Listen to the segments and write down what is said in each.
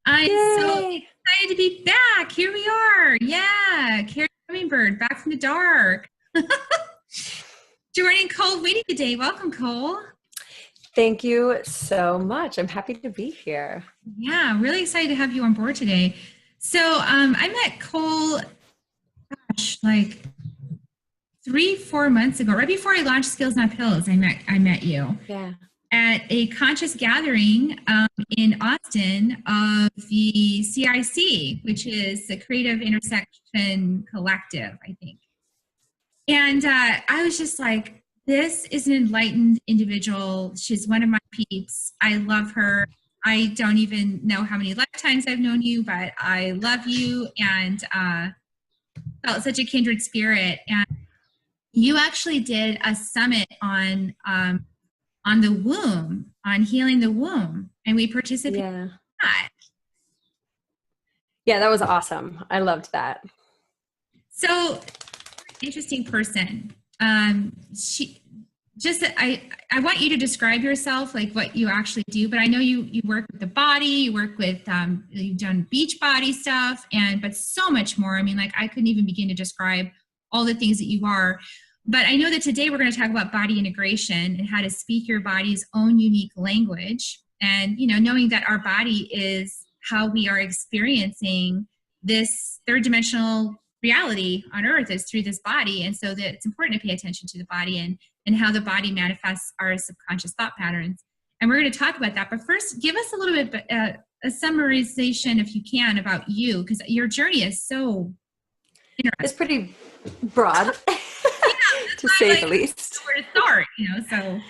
I'm so Yay! excited to be back. Here we are. Yeah, Carrie Hummingbird, back from the dark. Joining Kole Whitty today. Welcome, Cole. Thank you so much. I'm happy to be here. Yeah, really excited to have you on board today. So I met Cole, like 3, 4 months ago, right before I launched Skills Not Pills. I met you Yeah. at a conscious gathering in Austin of the CIC, which is the Creative Intersection Collective, I think. And I was just like, this is an enlightened individual. She's one of my peeps. I love her. I don't even know how many lifetimes I've known you, but I love you and felt such a kindred spirit. And you actually did a summit on the womb, on healing the womb, and we participated Yeah. in that. Yeah, that was awesome. I loved that. So interesting person. She just I want you to describe yourself, like what you actually do. But I know you work with the body, you work with you've done beach body stuff, but so much more. I mean, like I couldn't even begin to describe all the things that you are. But I know that today we're going to talk about body integration and how to speak your body's own unique language. And, knowing that our body is how we are experiencing this third dimensional reality on earth is through this body. And so that it's important to pay attention to the body and how the body manifests our subconscious thought patterns. And we're going to talk about that. But first, give us a little bit, a summarization, if you can, about you, because your journey is so interesting. It's pretty broad, to I'm say like, the least. where to start, so.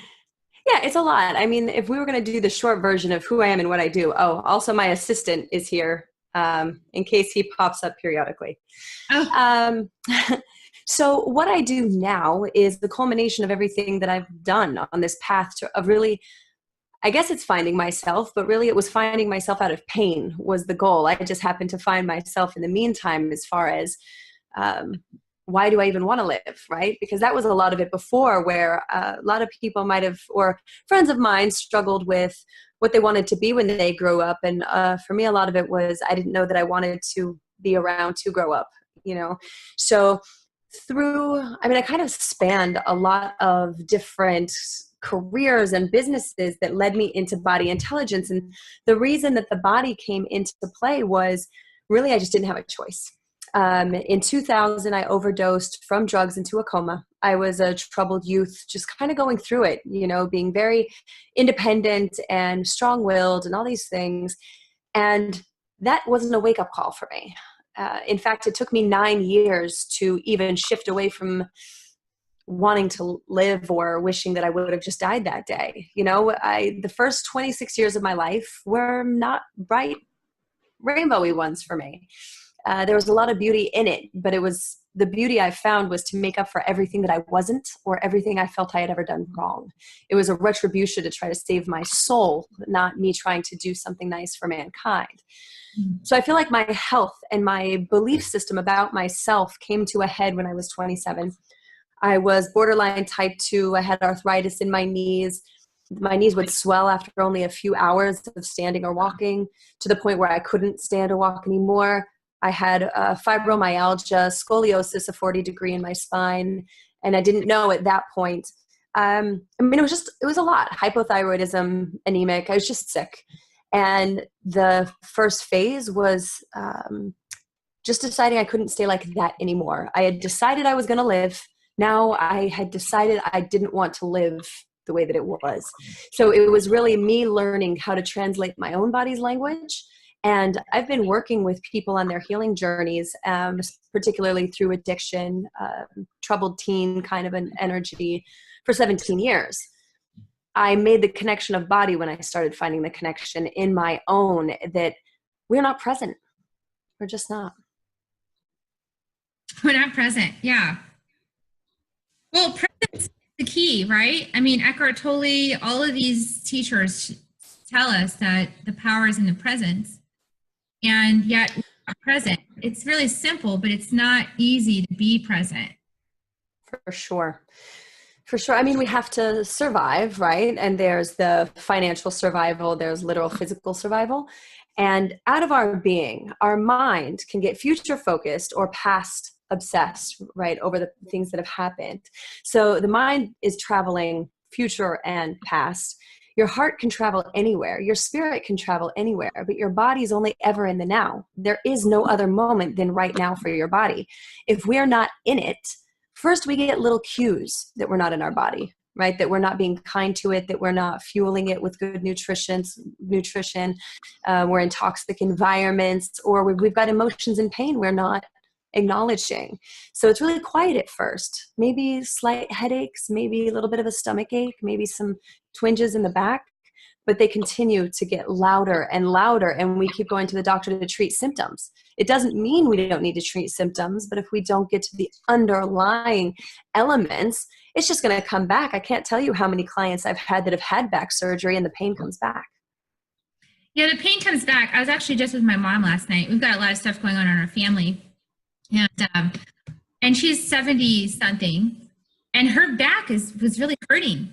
Yeah, it's a lot. I mean, if we were going to do the short version of who I am and what I do, also my assistant is here in case he pops up periodically. Oh. So what I do now is the culmination of everything that I've done on this path of really, I guess it's finding myself, but really it was finding myself out of pain was the goal. I just happened to find myself in the meantime as far as why do I even want to live, right? Because that was a lot of it before where a lot of people might have, or friends of mine struggled with what they wanted to be when they grew up. And for me, a lot of it was I didn't know that I wanted to be around to grow up, So I kind of spanned a lot of different careers and businesses that led me into body intelligence. And the reason that the body came into play was really I just didn't have a choice. In 2000, I overdosed from drugs into a coma. I was a troubled youth, just kind of going through it, being very independent and strong-willed and all these things. And that wasn't a wake-up call for me. In fact, it took me 9 years to even shift away from wanting to live or wishing that I would have just died that day. The first 26 years of my life were not bright, rainbowy ones for me. There was a lot of beauty in it, but the beauty I found was to make up for everything that I wasn't or everything I felt I had ever done wrong. It was a retribution to try to save my soul, not me trying to do something nice for mankind. So I feel like my health and my belief system about myself came to a head when I was 27. I was borderline type 2. I had arthritis in my knees. My knees would swell after only a few hours of standing or walking, to the point where I couldn't stand or walk anymore. I had fibromyalgia, scoliosis, a 40-degree in my spine, and I didn't know at that point. It was a lot. Hypothyroidism, anemic. I was just sick. And the first phase was just deciding I couldn't stay like that anymore. I had decided I was going to live. Now I had decided I didn't want to live the way that it was. So it was really me learning how to translate my own body's language. And I've been working with people on their healing journeys, particularly through addiction, troubled teen kind of an energy for 17 years. I made the connection of body when I started finding the connection in my own that we're not present. We're just not. We're not present. Yeah. Well, presence is the key, right? I mean, Eckhart Tolle, all of these teachers tell us that the power is in the presence. And yet we're not present. It's really simple, but it's not easy to be present. For sure. For sure. I mean, we have to survive, right? And there's the financial survival, there's literal physical survival. And out of our being, our mind can get future focused or past obsessed, right, over the things that have happened. So the mind is traveling future and past. Your heart can travel anywhere. Your spirit can travel anywhere, but your body is only ever in the now. There is no other moment than right now for your body. If we're not in it, first we get little cues that we're not in our body, right? That we're not being kind to it, that we're not fueling it with good nutrition, we're in toxic environments, or we've got emotions and pain we're not acknowledging. So it's really quiet at first. Maybe slight headaches, maybe a little bit of a stomach ache, maybe some twinges in the back, but they continue to get louder and louder, and we keep going to the doctor to treat symptoms. It doesn't mean we don't need to treat symptoms, but if we don't get to the underlying elements, it's just going to come back. I can't tell you how many clients I've had that have had back surgery and the pain comes back. Yeah, the pain comes back. I was actually just with my mom last night. We've got a lot of stuff going on in our family. And she's 70 something, and her back was really hurting.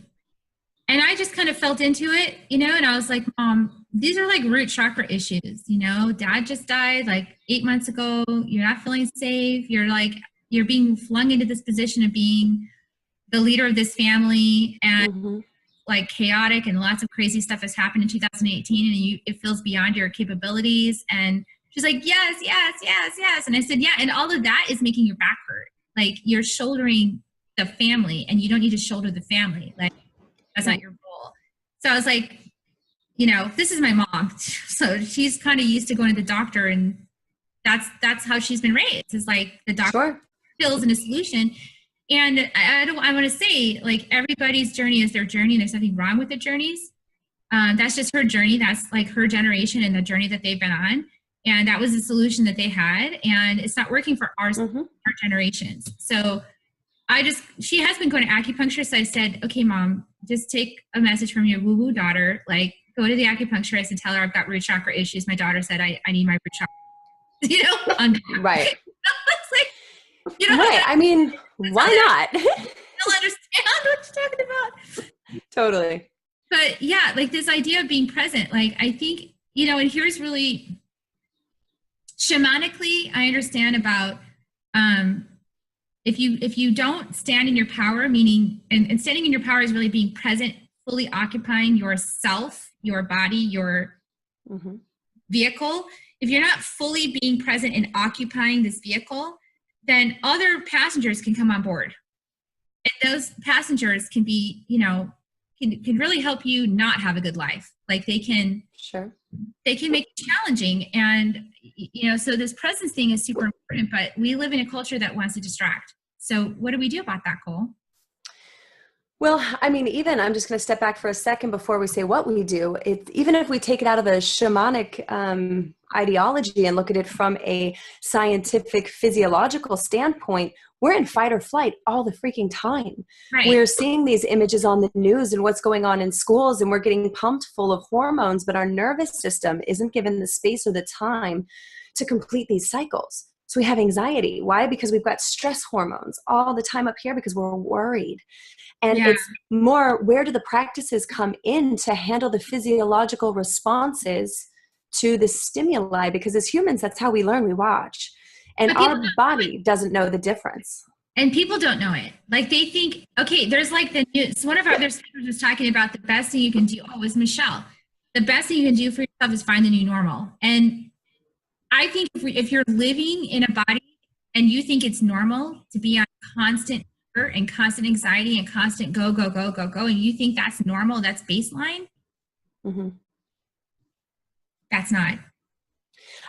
And I just kind of felt into it, and I was like, Mom, these are like root chakra issues. Dad just died like 8 months ago. You're not feeling safe. You're being flung into this position of being the leader of this family, and like chaotic, and lots of crazy stuff has happened in 2018, and it feels beyond your capabilities. And she's like, yes, yes, yes, yes. And I said, yeah. And all of that is making your back hurt. Like, you're shouldering the family, and you don't need to shoulder the family. Like, that's not your role. So I was like, this is my mom. So she's kind of used to going to the doctor, and that's how she's been raised. It's like the doctor feels in a solution. And I want to say, like, everybody's journey is their journey, and there's nothing wrong with the journeys. That's just her journey. That's like her generation and the journey that they've been on. And that was the solution that they had. And it's not working for our generations. So she has been going to acupuncture. So I said, okay, Mom, just take a message from your woo-woo daughter. Like, go to the acupuncturist and tell her I've got root chakra issues. My daughter said, I need my root chakra. Right. It's like, right. I mean, why not? They'll understand what you're talking about. Totally. But yeah, like this idea of being present, like, I think, and here's really shamanically, I understand about, if you don't stand in your power, meaning, and standing in your power is really being present, fully occupying yourself, your body, your vehicle. If you're not fully being present and occupying this vehicle, then other passengers can come on board. And those passengers can be, can really help you not have a good life. Like, they can make it challenging. And, so this presence thing is super important, but we live in a culture that wants to distract. So what do we do about that, Kole? Well, I mean, even I'm just going to step back for a second before we say what we do. Even if we take it out of a shamanic ideology and look at it from a scientific, physiological standpoint, we're in fight or flight all the freaking time. Right. We're seeing these images on the news and what's going on in schools, and we're getting pumped full of hormones, but our nervous system isn't given the space or the time to complete these cycles. So we have anxiety. Why? Because we've got stress hormones all the time up here because we're worried. And it's more, where do the practices come in to handle the physiological responses to the stimuli? Because as humans, that's how we learn. We watch. And our body doesn't know the difference. And people don't know it. Like, they think, okay, there's like one of our other speakers was talking about the best thing you can do. Oh, it was Michelle. The best thing you can do for yourself is find the new normal. And I think if you're living in a body and you think it's normal to be on constant and constant anxiety and constant go, go, go, go, go, and you think that's normal, that's baseline, that's not.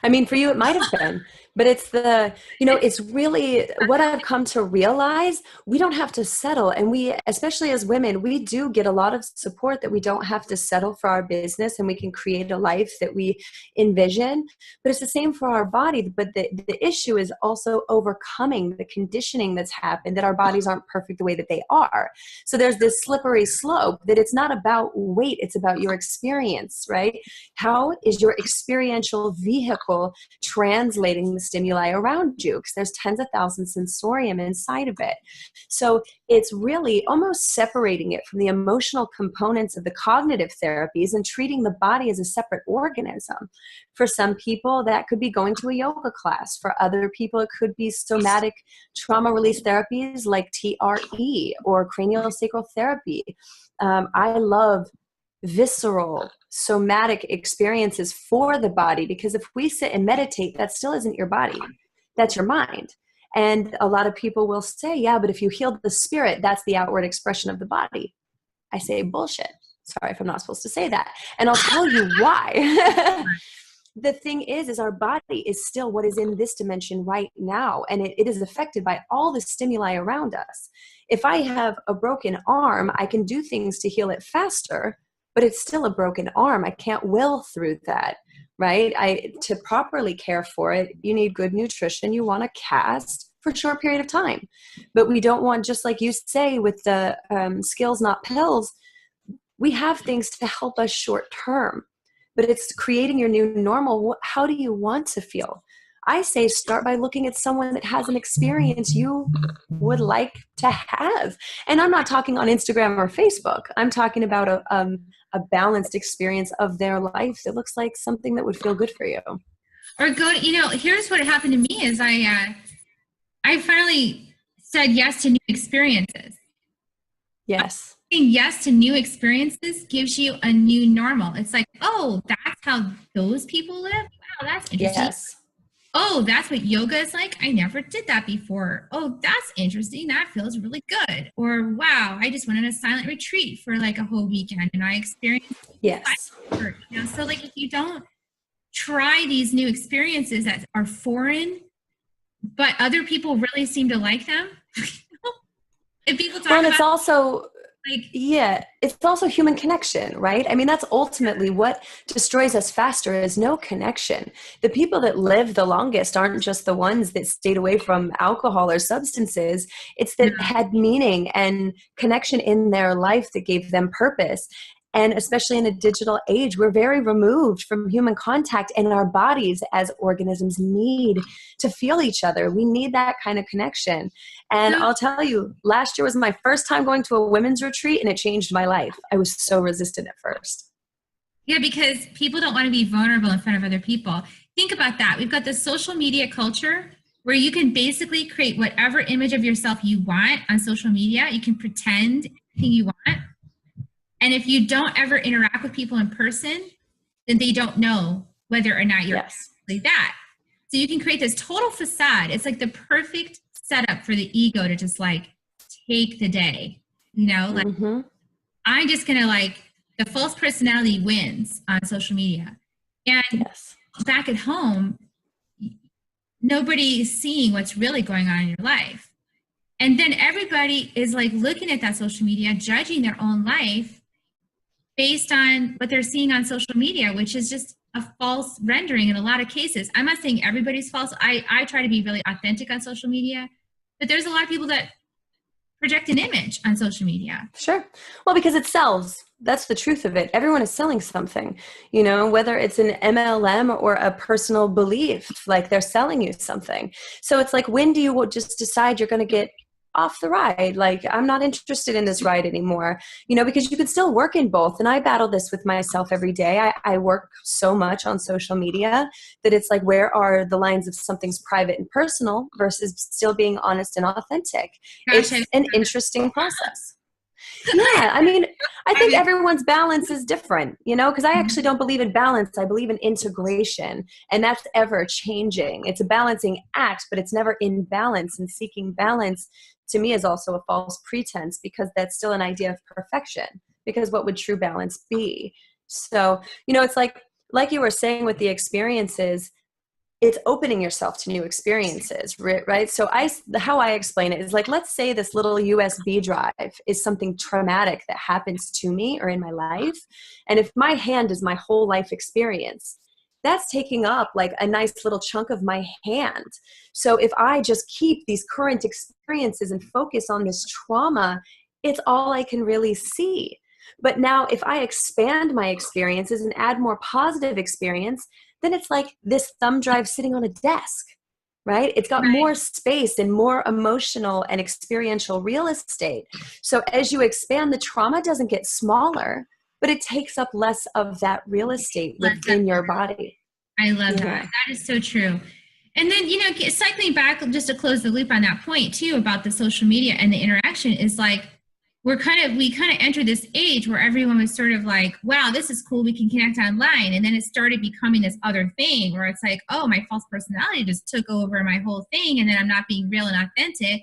I mean, for you, it might have been, but it's it's really what I've come to realize. We don't have to settle. And we, especially as women, we do get a lot of support that we don't have to settle for our business, and we can create a life that we envision. But it's the same for our body. But the issue is also overcoming the conditioning that's happened, that our bodies aren't perfect the way that they are. So there's this slippery slope that it's not about weight. It's about your experience, right? How is your experiential vehicle vehicle translating the stimuli around you, because there's tens of thousands sensorium inside of it. So it's really almost separating it from the emotional components of the cognitive therapies and treating the body as a separate organism. For some people, that could be going to a yoga class. For other people, it could be somatic trauma release therapies like TRE or cranial sacral therapy. I love visceral somatic experiences for the body, because if we sit and meditate, that still isn't your body, that's your mind. And a lot of people will say, yeah, but if you heal the spirit, that's the outward expression of the body. I say bullshit. Sorry if I'm not supposed to say that, and I'll tell you why. The thing is our body is still what is in this dimension right now, and it is affected by all the stimuli around us. If I have a broken arm, I can do things to heal it faster, but it's still a broken arm. I can't will through that, right? To properly care for it, you need good nutrition. You want to cast for a short period of time. But we don't want, just like you say with the skills, not pills, we have things to help us short term. But it's creating your new normal. How do you want to feel? I say start by looking at someone that has an experience you would like to have. And I'm not talking on Instagram or Facebook. I'm talking about a balanced experience of their life that looks like something that would feel good for you. Or go to, here's what happened to me is I finally said yes to new experiences. Yes. Saying yes to new experiences gives you a new normal. It's like, oh, that's how those people live? Wow, that's interesting. Yes. Oh, that's what yoga is like? I never did that before. Oh, that's interesting. That feels really good. Or, wow, I just went on a silent retreat for like a whole weekend and I experienced. Yes. So like if you don't try these new experiences that are foreign, but other people really seem to like them. If people talk it's also... like, it's also human connection, right? I mean, that's ultimately what destroys us faster, is no connection. The people that live the longest aren't just the ones that stayed away from alcohol or substances. It's that had meaning and connection in their life that gave them purpose. And especially in a digital age, we're very removed from human contact, and our bodies as organisms need to feel each other. We need that kind of connection. And I'll tell you, last year was my first time going to a women's retreat, and it changed my life. I was so resistant at first. Yeah, because people don't want to be vulnerable in front of other people. Think about that. We've got this social media culture where you can basically create whatever image of yourself you want on social media. You can pretend anything you want. And if you don't ever interact with people in person, then they don't know whether or not you're actually that. So you can create this total facade. It's like the perfect setup for the ego to just like take the day, like I'm just going to like, the false personality wins on social media. And back at home, nobody's seeing what's really going on in your life. And then everybody is like looking at that social media, judging their own life based on what they're seeing on social media, which is just a false rendering in a lot of cases. I'm not saying everybody's false. I try to be really authentic on social media, but there's a lot of people that project an image on social media. Sure. Well, because it sells. That's the truth of it. Everyone is selling something, whether it's an MLM or a personal belief, like they're selling you something. So it's like, when do you just decide you're going to get off the ride? Like, I'm not interested in this ride anymore, because you can still work in both. And I battle this with myself every day. I work so much on social media that it's like, where are the lines of something's private and personal versus still being honest and authentic? It's an interesting process. Yeah, I mean, I think everyone's balance is different, because I actually don't believe in balance. I believe in integration, and that's ever changing. It's a balancing act, but it's never in balance. And seeking balance to me is also a false pretense, because that's still an idea of perfection, because what would true balance be? So, it's like you were saying with the experiences, it's opening yourself to new experiences, right? So how I explain it is like, let's say this little USB drive is something traumatic that happens to me or in my life. And if my hand is my whole life experience, that's taking up like a nice little chunk of my hand. So if I just keep these current experiences and focus on this trauma, it's all I can really see. But now if I expand my experiences and add more positive experience, then it's like this thumb drive sitting on a desk, right? It's got more space and more emotional and experiential real estate. So as you expand, the trauma doesn't get smaller, but it takes up less of that real estate within your body. I love that. That is so true. And then, cycling back just to close the loop on that point too, about the social media and the interaction is like, we kind of entered this age where everyone was sort of like, wow, this is cool. We can connect online. And then it started becoming this other thing where it's like, oh, my false personality just took over my whole thing. And then I'm not being real and authentic.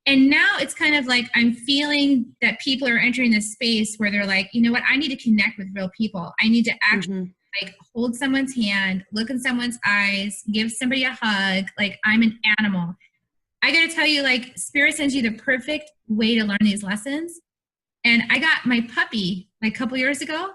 And now it's kind of like, I'm feeling that people are entering this space where they're like, you know what, I need to connect with real people. I need to actually like hold someone's hand, look in someone's eyes, give somebody a hug. Like I'm an animal. I got to tell you, like, Spirit sends you the perfect way to learn these lessons. And I got my puppy like a couple years ago,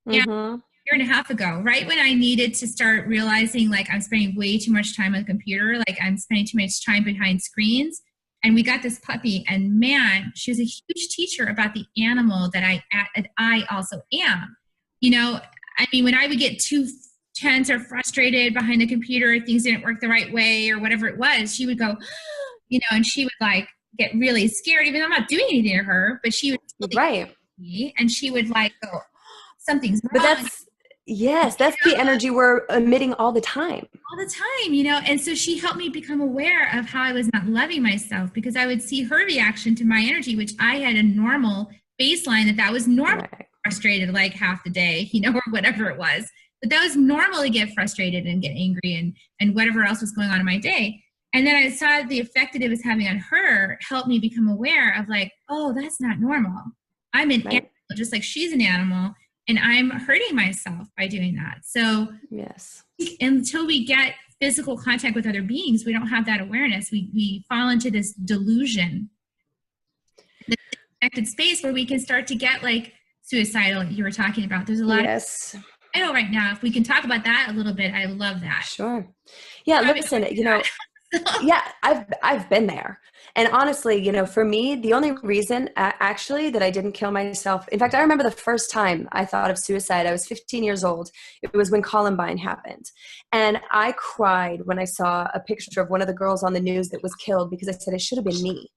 a year and a half ago, right when I needed to start realizing like I'm spending way too much time on the computer, like I'm spending too much time behind screens. And we got this puppy, and man, she was a huge teacher about the animal that I also am. I mean, when I would get too tense or frustrated behind the computer, things didn't work the right way or whatever it was, she would go, and she would like get really scared, even though I'm not doing anything to her, but she would me, and she would like go, oh, something's wrong. But that's the energy we're emitting all the time. All the time, and so she helped me become aware of how I was not loving myself, because I would see her reaction to my energy, which I had a normal baseline that was normal, frustrated like half the day, or whatever it was. But that was normal to get frustrated and get angry and whatever else was going on in my day. And then I saw the effect that it was having on her help me become aware of like, oh, that's not normal. I'm an animal, just like she's an animal, and I'm hurting myself by doing that. So yes, until we get physical contact with other beings, we don't have that awareness. We fall into this delusion, this connected space where we can start to get like suicidal, you were talking about. There's a lot I know right now, if we can talk about that a little bit, I love that. Sure. Yeah, listen, yeah, I've been there. And honestly, for me, the only reason actually that I didn't kill myself, in fact, I remember the first time I thought of suicide, I was 15 years old. It was when Columbine happened. And I cried when I saw a picture of one of the girls on the news that was killed, because I said it should have been me.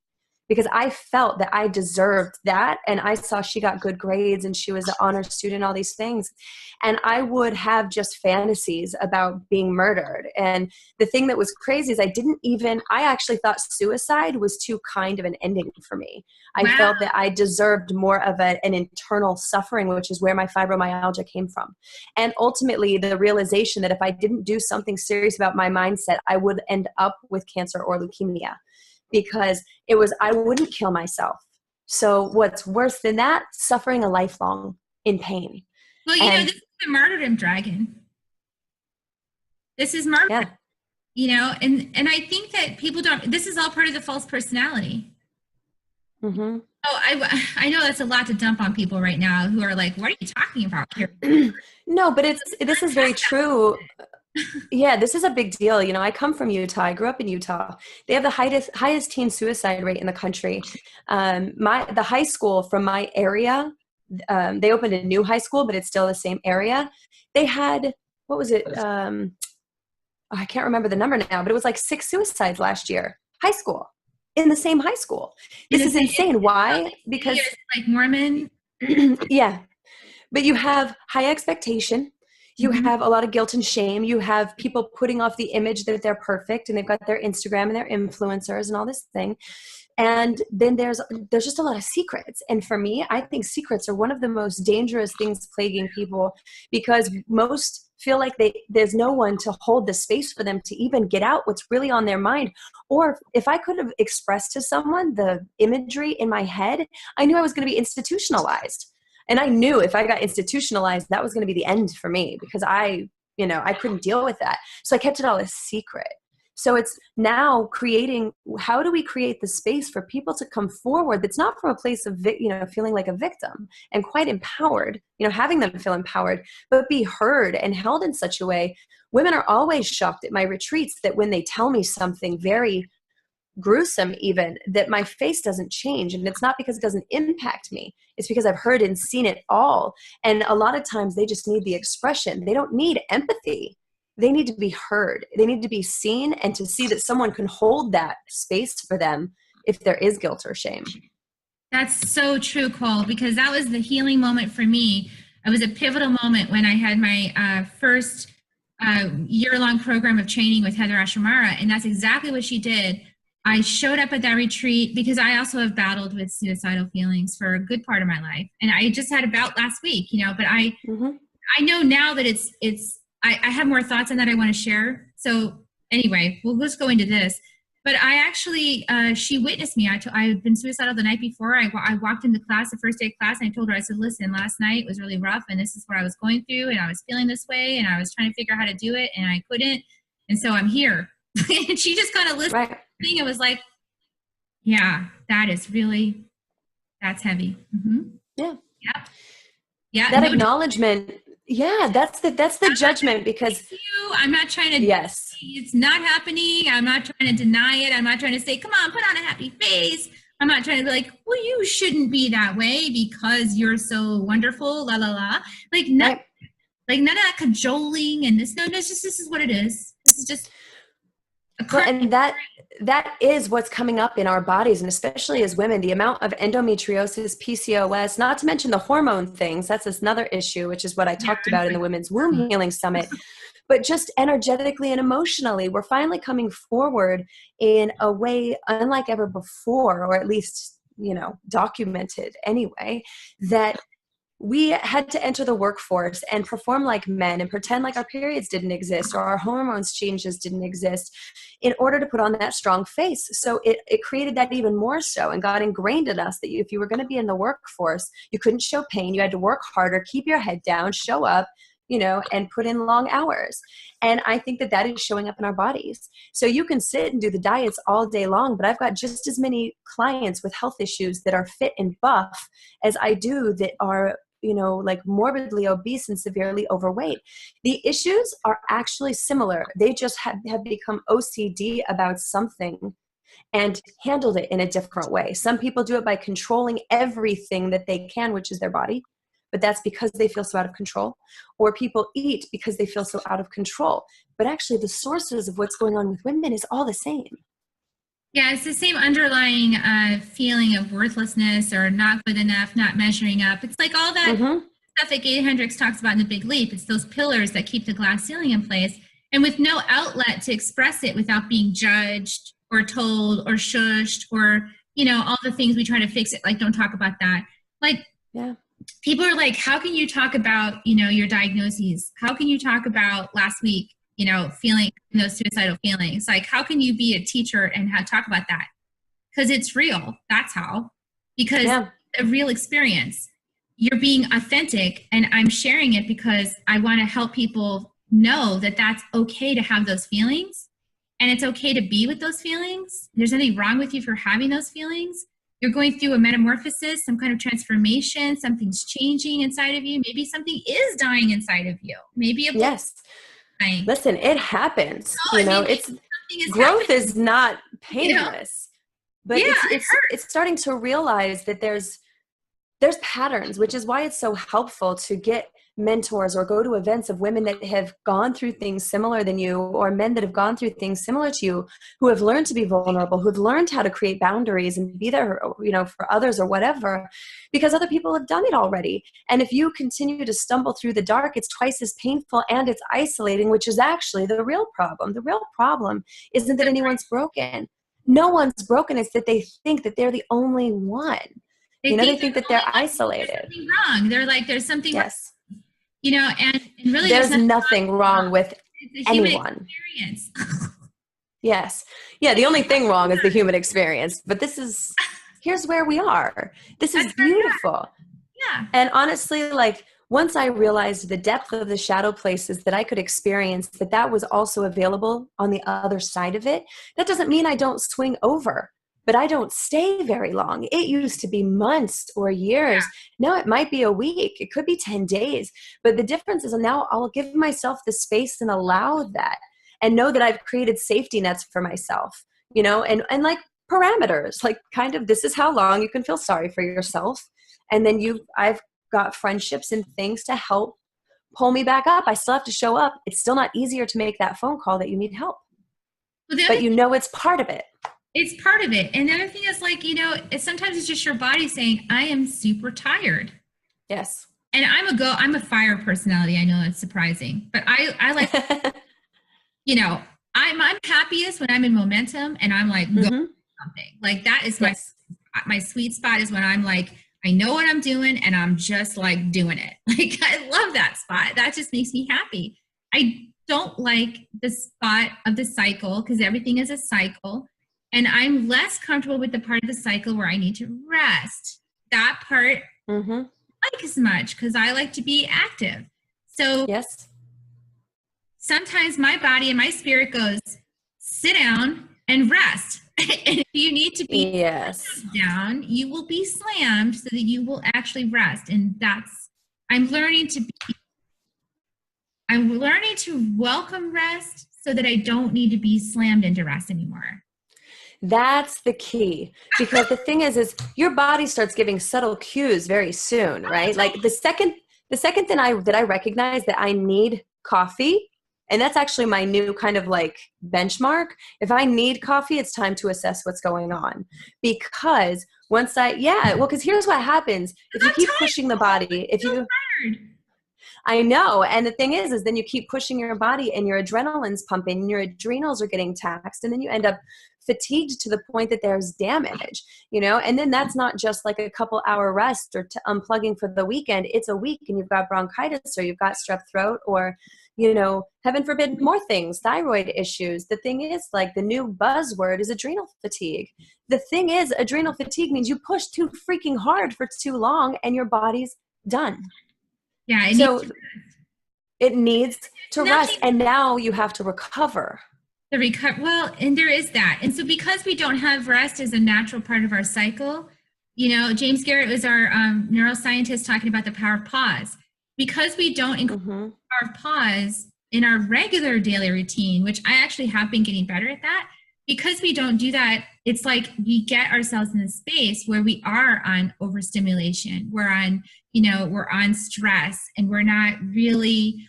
Because I felt that I deserved that. And I saw she got good grades and she was an honor student, all these things. And I would have just fantasies about being murdered. And the thing that was crazy is I actually thought suicide was too kind of an ending for me. I felt that I deserved more of an internal suffering, which is where my fibromyalgia came from. And ultimately the realization that if I didn't do something serious about my mindset, I would end up with cancer or leukemia. Because I wouldn't kill myself. So what's worse than that? Suffering a lifelong in pain. Well, this is the martyrdom dragon. This is martyrdom. Yeah. And I think that people this is all part of the false personality. Mm-hmm. Oh, I know that's a lot to dump on people right now who are like, what are you talking about here? No, but this is very true. Yeah, this is a big deal. I come from Utah. I grew up in Utah. They have the highest teen suicide rate in the country. The high school from my area, they opened a new high school, but it's still the same area. They had, what was it? I can't remember the number now, but it was like 6 suicides last year. High school, in the same high school. This is insane. Why? Because like Mormon. Yeah, but you have high expectation. You have a lot of guilt and shame. You have people putting off the image that they're perfect, and they've got their Instagram and their influencers and all this thing. And then there's just a lot of secrets. And for me, I think secrets are one of the most dangerous things plaguing people, because most feel like there's no one to hold the space for them to even get out what's really on their mind. Or if I could have expressed to someone the imagery in my head, I knew I was going to be institutionalized. And I knew if I got institutionalized, that was going to be the end for me, because I couldn't deal with that. So I kept it all a secret. So it's now how do we create the space for people to come forward that's not from a place of, feeling like a victim and quite empowered, having them feel empowered, but be heard and held in such a way. Women are always shocked at my retreats that when they tell me something very gruesome, even, that my face doesn't change. And it's not because it doesn't impact me. It's because I've heard and seen it all. And a lot of times they just need the expression. They don't need empathy. they need to be heard. They need to be seen, and to see that someone can hold that space for them if there is guilt or shame. That's so true, Kole, because that was the healing moment for me. It was a pivotal moment when I had my first year-long program of training with Heather Ashamara, and that's exactly what she did. I showed up at that retreat because I also have battled with suicidal feelings for a good part of my life, and I just had a bout last week, but I know now that I have more thoughts on that I want to share. So anyway, we'll just go into this. But I actually, she witnessed me. I had been suicidal the night before. I walked into class, the first day of class, and I told her, I said, listen, last night was really rough, and this is what I was going through, and I was feeling this way, and I was trying to figure out how to do it, and I couldn't. And so I'm here. And she just kind of listened. Right. It was like, yeah, that's heavy. Mm-hmm. Yeah. Yeah. Yeah. That acknowledgement. Yeah, that's the judgment, because I'm not trying to. Yes. It's not happening. I'm not trying to deny it. I'm not trying to say, come on, put on a happy face. I'm not trying to be like, well, you shouldn't be that way because you're so wonderful, la, la, la. Like, none of that cajoling and this. No, this is what it is. This is just. Well, and that is what's coming up in our bodies, and especially as women, the amount of endometriosis, PCOS, not to mention the hormone things. That's another issue, which is what I talked about in the Women's Womb Healing Summit. But just energetically and emotionally, we're finally coming forward in a way unlike ever before, or at least, documented anyway, that we had to enter the workforce and perform like men and pretend like our periods didn't exist or our hormones changes didn't exist in order to put on that strong face. So it created that even more so, and got ingrained in us that if you were going to be in the workforce, you couldn't show pain. You had to work harder, keep your head down, show up, and put in long hours. And I think that is showing up in our bodies. So you can sit and do the diets all day long, but I've got just as many clients with health issues that are fit and buff as I do that are like morbidly obese and severely overweight. The issues are actually similar. They just have become OCD about something and handled it in a different way. Some people do it by controlling everything that they can, which is their body, but that's because they feel so out of control. Or people eat because they feel so out of control. But actually the sources of what's going on with women is all the same. Yeah, it's the same underlying feeling of worthlessness or not good enough, not measuring up. It's like all that stuff that Gay Hendricks talks about in The Big Leap. It's those pillars that keep the glass ceiling in place, and with no outlet to express it without being judged or told or shushed or, all the things we try to fix it. Like, don't talk about that. Like, yeah. People are like, how can you talk about, your diagnoses? How can you talk about last week? Feeling those suicidal feelings. Like, how can you be a teacher and talk about that? Because it's real. That's how. Because a real experience. You're being authentic, and I'm sharing it because I want to help people know that that's okay to have those feelings, and it's okay to be with those feelings. There's nothing wrong with you for having those feelings. You're going through a metamorphosis, some kind of transformation. Something's changing inside of you. Maybe something is dying inside of you. Maybe a Listen, it happens. It's growth happening. Is not painless, but it's starting to realize that there's patterns, which is why it's so helpful to get mentors or go to events of women that have gone through things similar than you, or men that have gone through things similar to you, who have learned to be vulnerable, who've learned how to create boundaries and be there, for others or whatever, because other people have done it already. And if you continue to stumble through the dark, it's twice as painful and it's isolating, which is actually the real problem. The real problem isn't that anyone's broken. No one's broken. It's that they think that they're the only one. They think that they're isolated. There's something wrong. They're like, there's something wrong. And really there's nothing wrong with anyone. Experience. Yes. Yeah. The only thing wrong is the human experience, but here's where we are. This is beautiful. Yeah. And honestly, like, once I realized the depth of the shadow places that I could experience, that was also available on the other side of it, that doesn't mean I don't swing over. But I don't stay very long. It used to be months or years. Now it might be a week. It could be 10 days. But the difference is now I'll give myself the space and allow that, and know that I've created safety nets for myself, and like parameters, like kind of, this is how long you can feel sorry for yourself. And then I've got friendships and things to help pull me back up. I still have to show up. It's still not easier to make that phone call that you need help. Well, but you know it's part of it. It's part of it. And the other thing is like, sometimes it's just your body saying, I am super tired. Yes. And I'm a fire personality. I know that's surprising, but I like, I'm happiest when I'm in momentum and I'm like, go something like that is my sweet spot is when I'm like, I know what I'm doing and I'm just like doing it. Like, I love that spot. That just makes me happy. I don't like the spot of the cycle because everything is a cycle. And I'm less comfortable with the part of the cycle where I need to rest. That part I don't like as much because I like to be active. So yes, sometimes my body and my spirit goes, sit down and rest. And if you need to be down, you will be slammed so that you will actually rest. And I'm learning to welcome rest so that I don't need to be slammed into rest anymore. That's the key, because the thing is your body starts giving subtle cues very soon, right? Like the second that I recognize that I need coffee, and that's actually my new kind of like benchmark. If I need coffee, it's time to assess what's going on. Because because here's what happens. If you keep pushing the body, I know. And the thing is then you keep pushing your body and your adrenaline's pumping and your adrenals are getting taxed. And then you end up fatigued to the point that there's damage, and then that's not just like a couple hour rest or unplugging for the weekend. It's a week and you've got bronchitis or you've got strep throat or, heaven forbid, more things, thyroid issues. The thing is, like, the new buzzword is adrenal fatigue. The thing is, adrenal fatigue means you push too freaking hard for too long and your body's done. Yeah. It needs to rest. And now you have to recover. Well, and there is that. And so because we don't have rest as a natural part of our cycle, James Garrett was our neuroscientist talking about the power of pause. Because we don't include our pause in our regular daily routine, which I actually have been getting better at that, because we don't do that, it's like we get ourselves in a space where we are on overstimulation. We're on stress and we're not really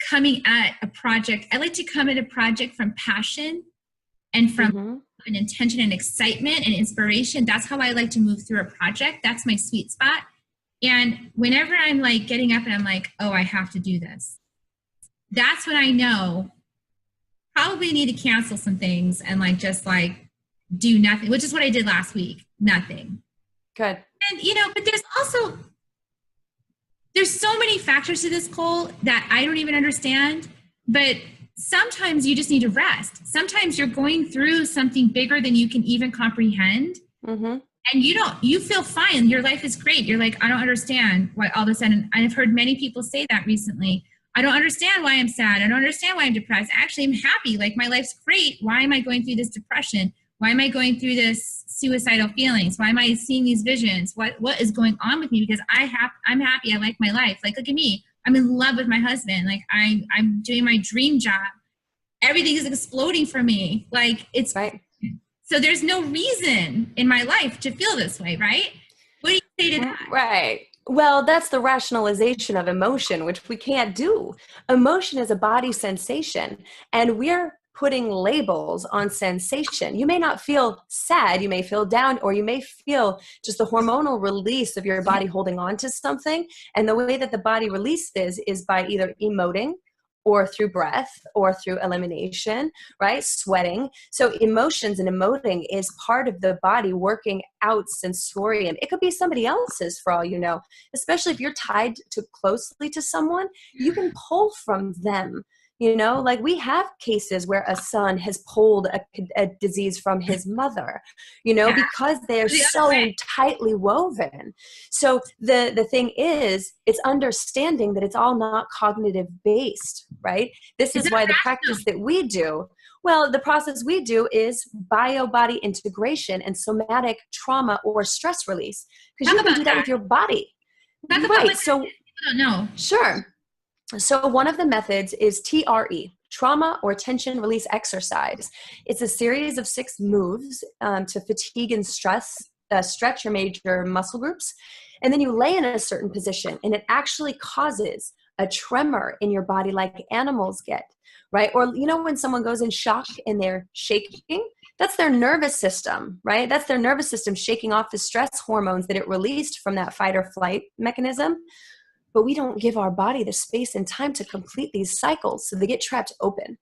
coming at a project. I like to come at a project from passion and from an intention and excitement and inspiration. That's how I like to move through a project. That's my sweet spot. And whenever I'm like getting up and I'm like, oh, I have to do this, that's when I know probably need to cancel some things and like just like do nothing, which is what I did last week. Nothing. Good. And but there's so many factors to this, Kole, that I don't even understand. But sometimes you just need to rest. Sometimes you're going through something bigger than you can even comprehend. And you feel fine. Your life is great. You're like, I don't understand why all of a sudden, and I've heard many people say that recently. I don't understand why I'm sad. I don't understand why I'm depressed. Actually, I'm happy. Like, my life's great. Why am I going through this depression? Why am I going through this suicidal feelings? Why am I seeing these visions? What is going on with me? Because I'm happy. I like my life. Like, look at me. I'm in love with my husband. Like, I'm doing my dream job. Everything is exploding for me. Like, it's right. So there's no reason in my life to feel this way, right? What do you say to that? Right. Well, that's the rationalization of emotion, which we can't do. Emotion is a body sensation, and we're putting labels on sensation. You may not feel sad, you may feel down, or you may feel just the hormonal release of your body holding on to something. And the way that the body releases is by either emoting, or through breath, or through elimination, right? Sweating. So emotions and emoting is part of the body working out sensorium. It could be somebody else's for all you know, especially if you're tied closely to someone, you can pull from them. Like, we have cases where a son has pulled a disease from his mother, because they're so tightly woven. So the thing is, it's understanding that it's all not cognitive based, right? This is why the practice that we do, the process we do is bio-body integration and somatic trauma or stress release, because you can do that with your body. Right. So I don't know. Sure. So one of the methods is TRE, trauma or tension release exercise. It's a series of 6 moves to fatigue and stretch your major muscle groups. And then you lay in a certain position, and it actually causes a tremor in your body like animals get, right? Or, when someone goes in shock and they're shaking, that's their nervous system, right? That's their nervous system shaking off the stress hormones that it released from that fight or flight mechanism. But we don't give our body the space and time to complete these cycles, so they get trapped open.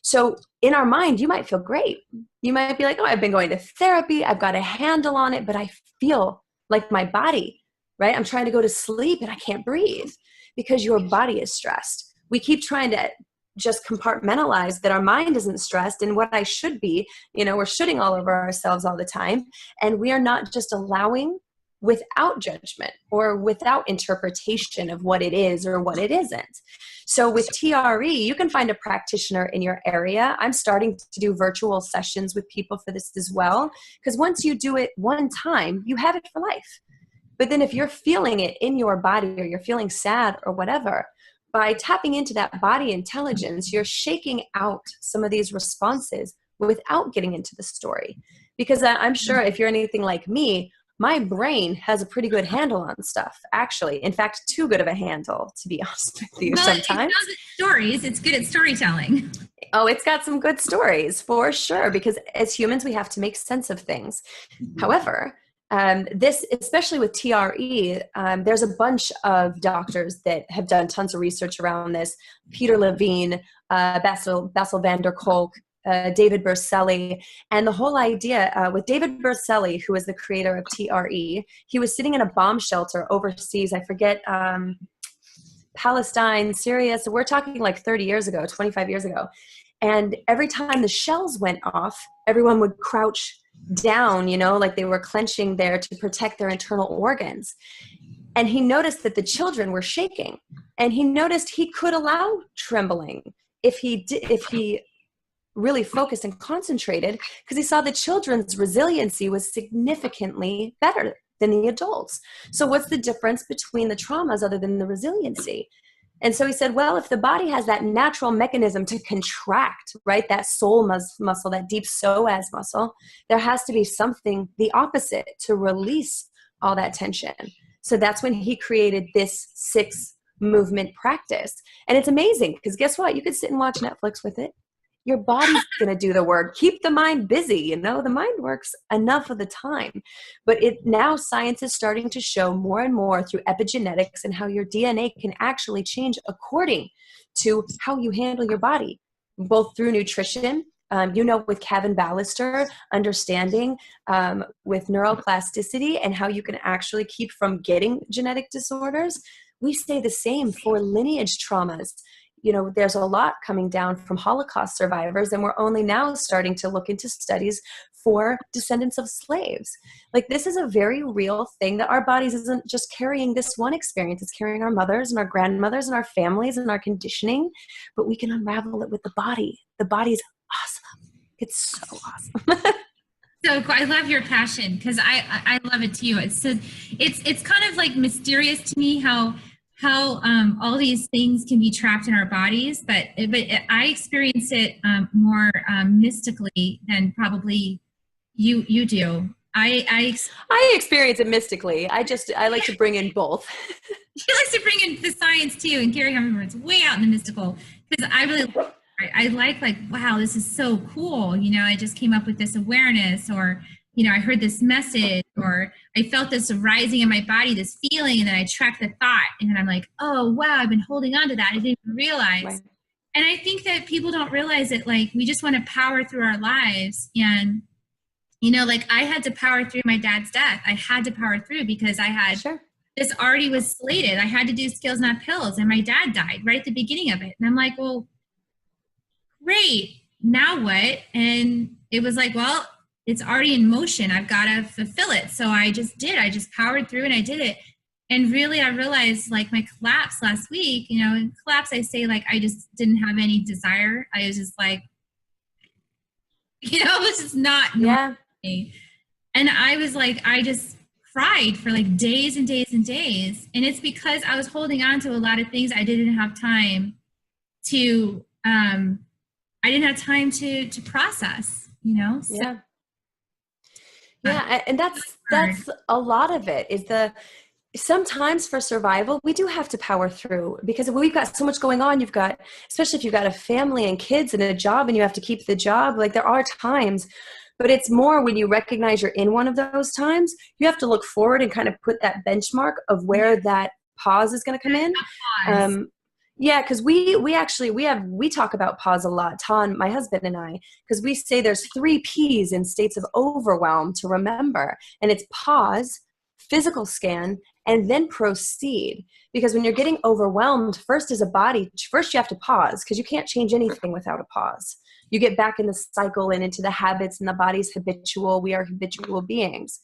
So in our mind, you might feel great. You might be like, oh, I've been going to therapy. I've got a handle on it, but I feel like my body, right? I'm trying to go to sleep and I can't breathe because your body is stressed. We keep trying to just compartmentalize that our mind isn't stressed and what I should be. We're shooting all over ourselves all the time. And we are not just allowing without judgment or without interpretation of what it is or what it isn't. So with TRE, you can find a practitioner in your area. I'm starting to do virtual sessions with people for this as well, because once you do it one time, you have it for life. But then if you're feeling it in your body or you're feeling sad or whatever, by tapping into that body intelligence, you're shaking out some of these responses without getting into the story. Because I'm sure if you're anything like me, my brain has a pretty good handle on stuff, actually. In fact, too good of a handle, to be honest with you, sometimes. It knows its stories. It's good at storytelling. Oh, it's got some good stories, for sure, because as humans, we have to make sense of things. However, this, especially with TRE, there's a bunch of doctors that have done tons of research around this. Peter Levine, Bessel van der Kolk, David Berceli, and the whole idea with David Berceli, who is the creator of TRE, he was sitting in a bomb shelter overseas. I forget, Palestine, Syria. So we're talking like 30 years ago, 25 years ago. And every time the shells went off, everyone would crouch down, like they were clenching there to protect their internal organs. And he noticed that the children were shaking, and he noticed he could allow trembling if he really focused and concentrated, because he saw the children's resiliency was significantly better than the adults. So what's the difference between the traumas other than the resiliency? And so he said, well, if the body has that natural mechanism to contract, right, that soul muscle, that deep psoas muscle, there has to be something, the opposite, to release all that tension. So that's when he created this 6 movement practice. And it's amazing because guess what? You could sit and watch Netflix with it. Your body's going to do the work. Keep the mind busy. The mind works enough of the time. But now science is starting to show more and more through epigenetics and how your DNA can actually change according to how you handle your body, both through nutrition, with Kevin Ballister, understanding with neuroplasticity and how you can actually keep from getting genetic disorders. We say the same for lineage traumas. There's a lot coming down from Holocaust survivors, and we're only now starting to look into studies for descendants of slaves. Like, this is a very real thing, that our bodies isn't just carrying this one experience. It's carrying our mothers and our grandmothers and our families and our conditioning, but we can unravel it with the body. The body's awesome. It's so awesome. So I love your passion, because I love it too. It's kind of like mysterious to me how all these things can be trapped in our bodies, but I experience it more mystically than probably you do. I experience it mystically. I like to bring in both. She likes to bring in the science too, and Carrie Hummingbirds way out in the mystical, because I like, wow, this is so cool. I just came up with this awareness, or I heard this message, or I felt this rising in my body, this feeling, and then I tracked the thought, and then I'm like, oh, wow, I've been holding on to that. I didn't even realize. Right. And I think that people don't realize it. Like, we just want to power through our lives. And, I had to power through my dad's death. I had to power through because I had, this already was slated. I had to do Skills Not Pills, and my dad died right at the beginning of it. And I'm like, well, great, now what? And it was like, well, it's already in motion. I've got to fulfill it. So I just did. I just powered through and I did it. And really, I realized, like, my collapse last week, in collapse, I say, like, I just didn't have any desire. I was just like, this is not normal. And I was like, I just cried for like days and days and days. And it's because I was holding on to a lot of things I didn't have time to, process, So, yeah, and that's a lot of it, is sometimes for survival, we do have to power through because we've got so much going on. You've got, especially if you've got a family and kids and a job and you have to keep the job, like there are times, but it's more when you recognize you're in one of those times, you have to look forward and kind of put that benchmark of where that pause is going to come in. Pause. Yeah, because we talk about pause a lot, Ton, my husband and I, because we say there's 3 P's in states of overwhelm to remember, and it's pause, physical scan, and then proceed. Because when you're getting overwhelmed, first as a body, first you have to pause because you can't change anything without a pause. You get back in the cycle and into the habits, and the body's habitual. We are habitual beings.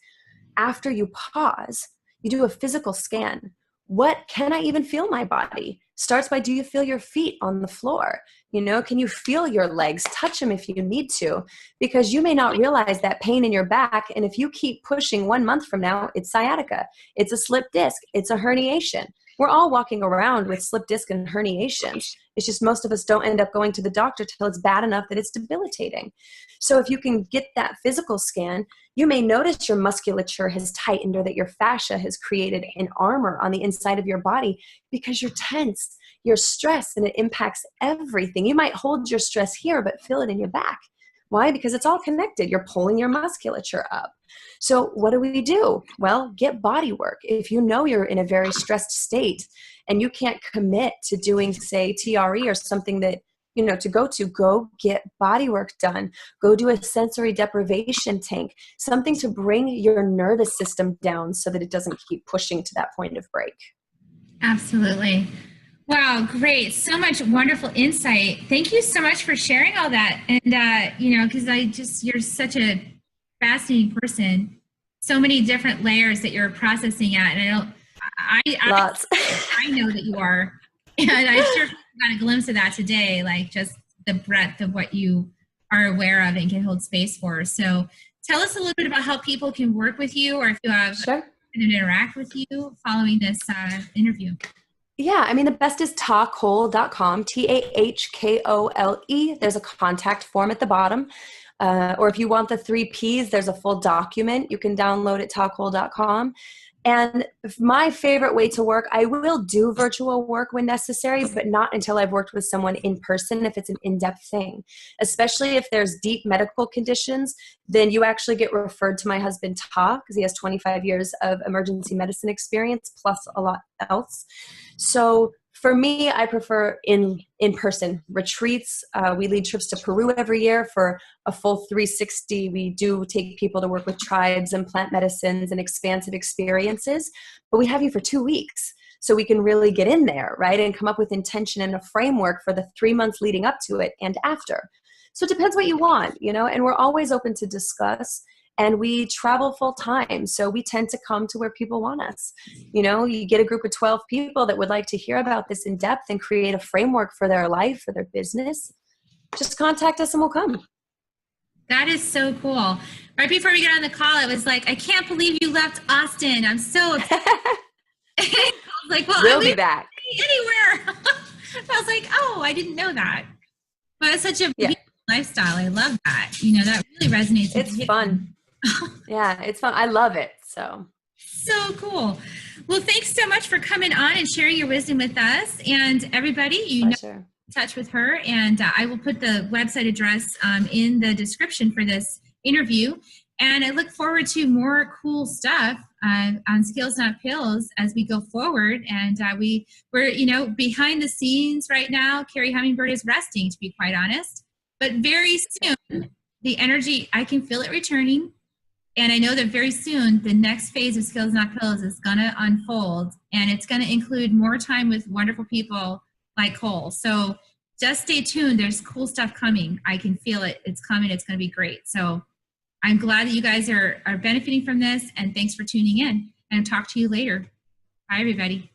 After you pause, you do a physical scan. What can I even feel my body? Starts by, do you feel your feet on the floor? You know, can you feel your legs? Touch them if you need to, because you may not realize that pain in your back. And if you keep pushing 1 month from now, it's sciatica, it's a slip disc, it's a herniation. We're all walking around with slip disc and herniations. It's just most of us don't end up going to the doctor till it's bad enough that it's debilitating. So if you can get that physical scan, you may notice your musculature has tightened or that your fascia has created an armor on the inside of your body because you're tense, you're stressed, and it impacts everything. You might hold your stress here, but feel it in your back. Why? Because it's all connected. You're pulling your musculature up. So what do? Well, get body work. If you know you're in a very stressed state and you can't commit to doing, say, TRE or something that, you know, go get body work done. Go do a sensory deprivation tank, something to bring your nervous system down so that it doesn't keep pushing to that point of break. Absolutely. Wow, great. So much wonderful insight. Thank you so much for sharing all that. And, you know, because you're such a fascinating person. So many different layers that you're processing at. And Lots. I know that you are. And I sure got a glimpse of that today, like just the breadth of what you are aware of and can hold space for. So tell us a little bit about how people can work with you, or if you have Sure. and interact with you following this interview. Yeah, I mean, the best is tahkole.com, TAHKOLE. There's a contact form at the bottom. Or if you want the 3 Ps, there's a full document you can download at tahkole.com. And my favorite way to work, I will do virtual work when necessary, but not until I've worked with someone in person if it's an in-depth thing. Especially if there's deep medical conditions, then you actually get referred to my husband, Ta, because he has 25 years of emergency medicine experience, plus a lot else. So for me, I prefer in-person retreats. We lead trips to Peru every year for a full 360. We do take people to work with tribes and plant medicines and expansive experiences, but we have you for 2 weeks so we can really get in there, right, and come up with intention and a framework for the 3 months leading up to it and after. So it depends what you want, you know, and we're always open to discuss. And we travel full time. So we tend to come to where people want us. You know, you get a group of 12 people that would like to hear about this in depth and create a framework for their life, for their business. Just contact us and we'll come. That is so cool. Right before we got on the call, I was like, I can't believe you left Austin. I'm so upset. I was like, well, we'll be back. Anywhere. I was like, oh, I didn't know that. But it's such a beautiful lifestyle. I love that. You know, that really resonates. It's fun. Yeah, it's fun. I love it. So cool. Well, thanks so much for coming on and sharing your wisdom with us. And everybody, you know, in touch with her. And I will put the website address in the description for this interview. And I look forward to more cool stuff on Skills Not Pills as we go forward. And we're, you know, behind the scenes right now. Carrie Hummingbird is resting, to be quite honest. But very soon, the energy, I can feel it returning. And I know that very soon, the next phase of Skills Not Pills is going to unfold. And it's going to include more time with wonderful people like Kole. So just stay tuned. There's cool stuff coming. I can feel it. It's coming. It's going to be great. So I'm glad that you guys are benefiting from this. And thanks for tuning in. And talk to you later. Bye, everybody.